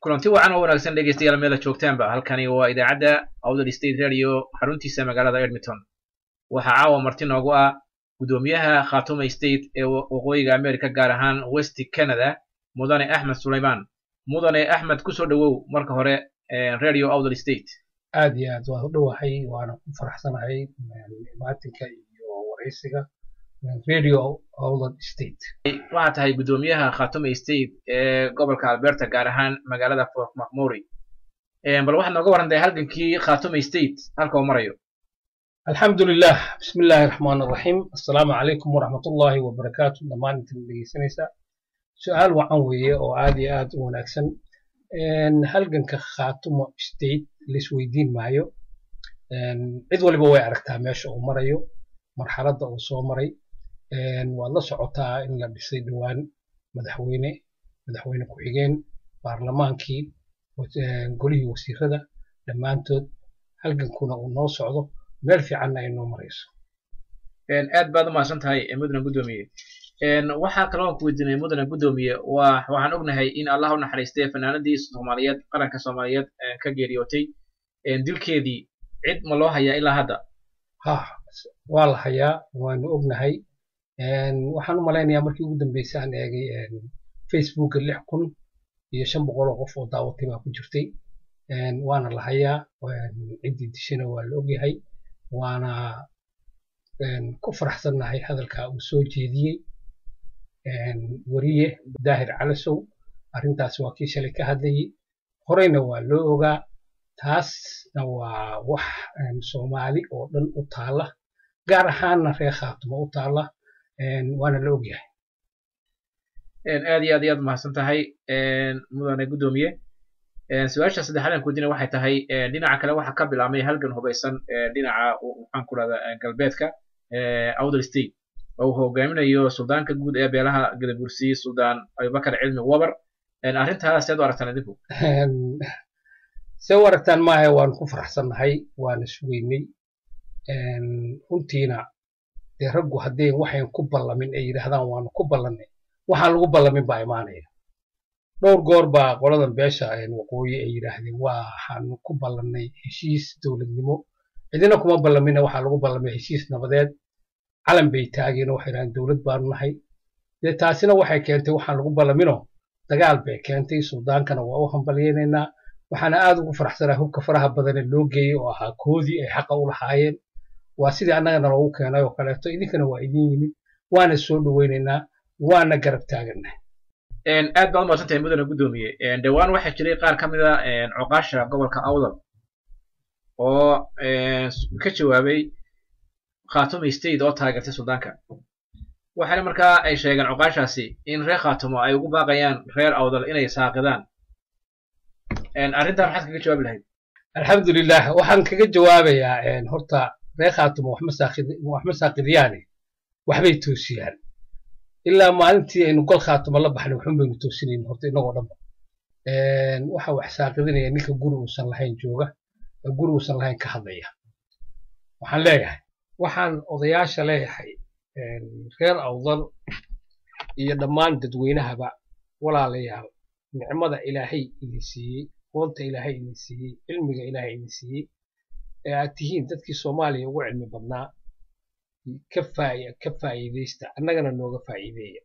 kulanti wacan oo wanaagsan dhegeystayaal meel joogtaanba halkani waa idaacadda Awdal State Radio xaruntiisa magaalada Edmonton waxa caawa marti noogu ah gudoomiyaha Khartoum State ee waqooyiga America gaar ahaan West Canada mudane Axmed Suleymaan mudane Axmed ku soo dhawow marka hore Radio Awdal State aad iyo aad waa u dhawahay waana ku faraxsanahay maatinka iyo wareysiga Radio Awdal State waxa tahay gudoomiyaha Khartoum State ee gobolka Alberta gaar ahaan magaalada Fort McMurray bal waxaad nooga warantahay halgankii Khartoum State halka uu marayo alxamdulilah bismillaahi raxmaani raxiim assalaamu calaykum waraxmatullaahi wabarakaatu dhammaan inta dhegeysanaysa su-aal wacan weeye oo aad iyo aad u wanaagsan halganka Khartoum State laisweydiin maayo cid waliba way aragtaa meesha uu marayo marxaladda uu soo maray waad la socotaa in la dhisay dhowaan madaxweyne ku-xigeen baarlamaankii golihii wasiirada dhammaantood halgankuna uu noo socdo meel fiicanna ay noo marayso aad baad u mahadsan tahay mudane gudoomiye waxaa kaloo ku weydiinay mudane gudoomiye waxaan ognahay in Allah u naxariistay fanaanadii Soomaaliyeed qaranka Soomaaliyeed ka geeriyootay dilkeedii cid ma loo hayaa ilaa hadda waa la hayaa waanu ognahay waxaan u malaynayaa markii ugu dambeysay aan eegay Facebook 6,500 qof oo daawatay baa ku jirtay waana la hayaa ciddii dishana waa la ogyahay waana ku faraxsannahay hadalka uu soo jeediyey wariye daahir calasow arrintaas waa kii shalay ka hadlayay horeyna waa loo ogaa taasna waa wax Soomaali oo dhan u taala gaar ahaanna reer Khartoum u taala waana la ogyahay aad iyo aad mahadsan tahay mudane gudoomiye su-aasha saddexaad aan ku weydiinay waxay tahay dhinaca kale waxa ka bilaabmay halgan hubeysan dhinaca waxaan ku radaa galbeedka Awdal State oo hogaaminayo suldaanka guud ee beelaha Gadabursi Suldaan Abubakar Cilmi Wabar arrintaas aad u aragtaan idinku se u aragtaan maahe waan ku faraxsannahay waana sugeynay runtiina dee raggu haddee waxayn ku ballamin ay yidhaahdaan waanu ku ballannay waxaan lagu ballamin baa imaanaya dhowr goor baa qoladan beesha waqooyi ay yidhaahdeen waxaanu ku ballannay heshiis dowladnimo cidina kuma ballamina waxaa lagu ballamay heshiis nabadeed calan bay taageen waxay yidhahdeen dowlad baanu nahay dee taasina waxay keentay waxaan lagu ballamino dagaal bay keentay suldaankana waa u hambalyaynaynaa waxaana aad ugu faraxsanaa hubka faraha badane loo geeyey oo ahaa koodii ay xaqa u lahaayeen waa sidii annagana loogu keenay oo kaleeto idinkana waa idin yimid waana soo dhoweynaynaa waana garab taagannahay aad baad u mahadsan tahay mudane gudoomiye dhowaan waxaa jiray qaar ka mid a coqaasha gobolka Awdal oo ka jawaabay Khartoum State oo taageertay suldaanka waxaana markaa ay sheegeen coqaashaasi in reer Khartoum ay ugu baaqayaan reer Awdal inay saaqidaan arrintan maxaad kaga jawaabi lahayd alxamdulilah waxaan kaga jawaabayaa horta reer Khartoum wax ma saaqidiyaan waxbay toosiyaan ilaa maalintii aynu gol Khartoum la baxnay waxun baynu toosinayn horta inagoo dhanba waxa wax saaqidinaya ninka guri uusan lahayn jooga guri uusan lahayn ka hadlaya waxaan leeyahay waxaan odayaasha leeyahay reer Awdal iyo dhammaan dadweynahaba walaalayaal nicmada ilaahay idin siiyey qoonta ilaahay idin siiyey cilmiga ilaahay idin siiyey ee aad tihiin dadkii Soomaaliya ugu cilmi badnaa ka faa'iideysta annagana nooga faa'iideeya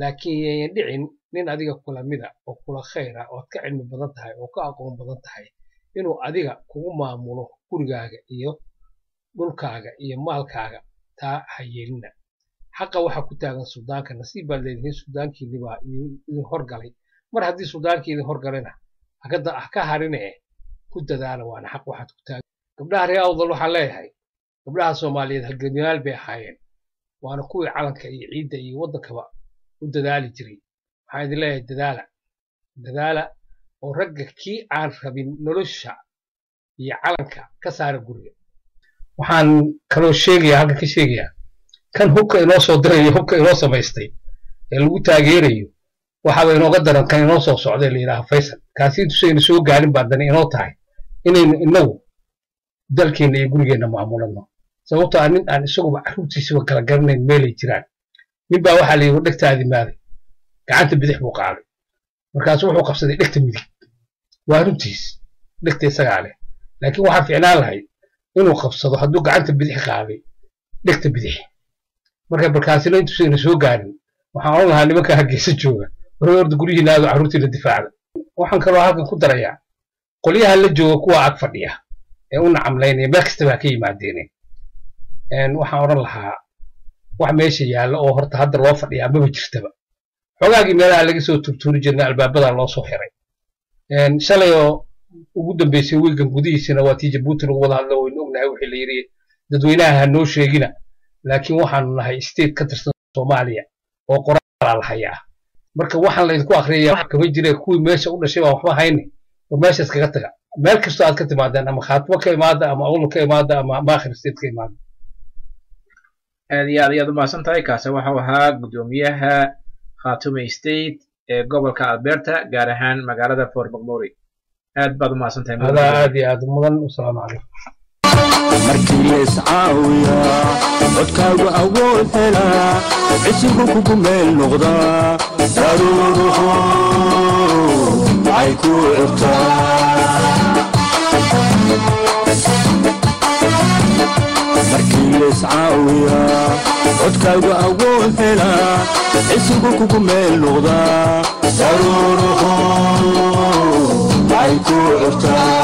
laakiin yayan dhicin nin adiga kula mida oo kula khayra oo ka cilmi badan tahay oo ka aqoon badan tahay inuu adiga kugu maamulo gurigaaga iyo dhulkaaga iyo maalkaaga taa ha yeelina xaqa waxa ku taagan suldaanka nasiib baad leedihiin suldaankiini baa idin horgalay mar haddii suldaanki idin horgalena ka harine ku dadaala waana xaq waxaad ku taagan gabdhaha reer Awdal waxaan leeyahay gabdhaha Soomaaliyeed halgamayaal bay ahaayeen waana kuwii calanka iyo ciidda iyo waddankaba u dadaali jiray waxaan idin leeyahay dadaala oo ragga kii aan rabin nolosha iyo calanka ka saara guriga waxaan kaloo halka ka sheegayaa kan hubka inoo soo dirayo hubka inoo samaystay ee lagu taageerayo waxaaba inooga daran kan inoo soo socday la yidhaaha Faysal kaasi intusaynu soo gaarin baa dani inoo tahay inaynu inagu dalkeenna iyo gurigeenna maamulano sababtoo ah nin aan isaguba carruurtiisaba kala garanayn meelay jiraan nin baa waxaa la yidhi dhegtaadii maaday gacanta bidix buu qaaday markaasuu wuxuu qabsaday dhegta midig waa runtiis dhegta isagaa leh laakiin waxaa fiicnaan lahayd inuu qabsado hadduu gacanta bidix qaaday dhegta bidix marka barkaasina intuusayna soo gaarin waxaan oran lahaa nimanka Hargeysa jooga orda guryihiina aad carruurtiina difaacda waxaan kaloo halkan ku darayaa qolyaha la jooga kuwa ag fadhiya ee u nacamlaynaya meel kastaba ka yimaadeen waxaan oran lahaa wax meesha yaalla oo horta hadda loo fadhiyaa maba jirtaba xogaagii meelaha laga soo turtuuri jirnay albaabada loo soo xiray shalay oo ugu dambeysay wiilkan gudihiisana waa tii Jabuuti lagu wada hadlo waynu ognahay wixii la yiri dadweynaha noo sheegina laakiin waxaanu nahay state ka tirsan Soomaaliya oo qoraal hayaa marka waxaan la idinku akhriyaa kama jiray kuwii meesha u dhashay waxba hayne oo meesha iskaga taga meel kasta aad ka timaadaan ama khaatimo ka imaada ama awal ka imaada ama maakhir state ka imaada aad iyo aad u maasan tahay kaasa waxa uu ahaa gudoomiyaha Khartoum State ee gobolka Alberta gaar ahaan magaalada Fort McMurray aad baad u maasan tahay aad iyo aad mudan assalaamu calaykum markii iscaawiya codkaagu awood helaa cisigu kugu meel noqda daruuruhu ay ku cirtaa markii iscaawiya codkaagu awood helaa cisigu kugu meel noqda daruuruhu ay ku cirtaa